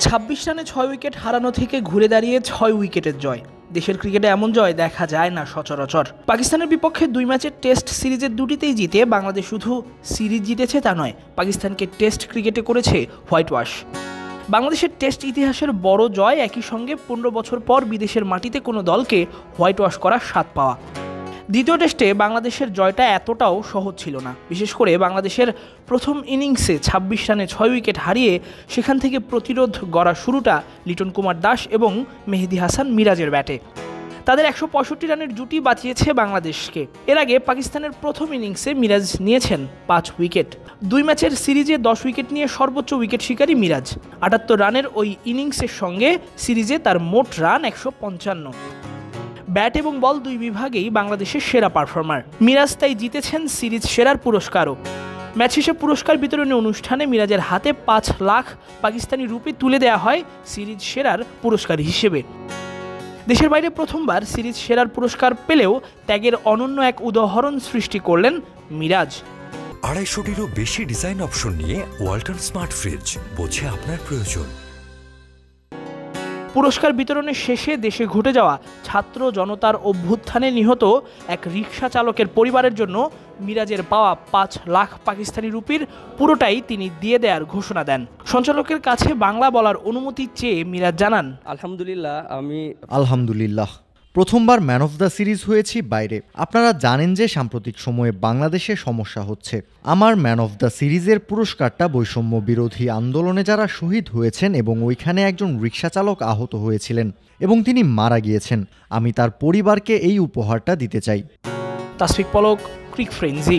26 রানে 6 উইকেট হারানো থেকে ঘুরে দাঁড়িয়ে 6 উইকেটের জয়। দেশের ক্রিকেটে এমন জয় দেখা যায় না সচরাচর। পাকিস্তানের বিপক্ষে 2 ম্যাচের টেস্ট সিরিজের দুটিতেই জিতে বাংলাদেশ শুধু সিরিজ জিতেছে তা নয়, পাকিস্তানকে টেস্ট ক্রিকেটে করেছে হোয়াইট ওয়াশ। বাংলাদেশের টেস্ট ইতিহাসের বড় জয়, একই সঙ্গে 15 বছর পর বিদেশের মাটিতে কোনো দলকে হোয়াইট ওয়াশ করার স্বাদ পাওয়া। দ্বিতীয় টেস্টে বাংলাদেশের জয়টা এতটাও সহজ ছিল না। বিশেষ করে বাংলাদেশের প্রথম ইনিংসে 26 রানে 6 উইকেট হারিয়ে সেখান থেকে প্রতিরোধ গড়ার শুরুটা লিটন কুমার দাস এবং মেহেদী হাসান মিরাজের ব্যাটে। তাদের 165 রানের জুটি বাঁচিয়েছে বাংলাদেশকে। এর আগে পাকিস্তানের প্রথম ইনিংসে মিরাজ নিয়েছেন 5 উইকেট। 2 ম্যাচের সিরিজে 10 উইকেট নিয়ে সর্বোচ্চ উইকেট শিকারী মিরাজ। 78 রানের ওই ইনিংসের সঙ্গে সিরিজে তার মোট রান 155। ব্যাট এবং বল দুই বিভাগেই বাংলাদেশের সেরা পারফর্মার মিরাজ, তাই জিতেছেন সিরিজ সেরার পুরস্কারও। ম্যাচ শেষে পুরস্কার বিতরণী অনুষ্ঠানে মিরাজের হাতে 5 লাখ পাকিস্তানি রুপি তুলে দেওয়া হয় সিরিজ সেরার পুরস্কার হিসেবে। দেশের বাইরে প্রথমবার সিরিজ সেরার পুরস্কার পেলেও ত্যাগের অনন্য এক উদাহরণ সৃষ্টি করলেন মিরাজ। 250-টিরও বেশি ডিজাইন অপশন নিয়ে ওয়ালটন স্মার্ট ফ্রিজ, বোঝে আপনার প্রয়োজন। পুরস্কার বিতরণের শেষে দেশে ঘটে যাওয়া ছাত্র জনতার অভ্যুত্থানে নিহত এক রিকশা চালকের পরিবারের জন্য মিরাজের পাওয়া 5 লাখ পাকিস্তানি রুপির পুরোটাই তিনি দিয়ে দেওয়ার ঘোষণা দেন। সঞ্চালকের কাছে বাংলা বলার অনুমতি চেয়ে মিরাজ জানান, আলহামদুলিল্লাহ, প্রথমবার ম্যান অফ দ্য সিরিজ হয়েছি বাইরে। আপনারা জানেন যে সাম্প্রতিক সময়ে বাংলাদেশে সমস্যা হচ্ছে। আমার ম্যান অফ দ্য সিরিজের পুরস্কারটা বৈষম্য বিরোধী আন্দোলনে যারা শহীদ হয়েছেন এবং ওইখানে একজন রিকশা চালক আহত হয়েছিলেন এবং তিনি মারা গিয়েছেন, আমি তার পরিবারকে এই উপহারটা দিতে চাই। তাসফিক পলক, ক্রিক ফ্রেন্জি।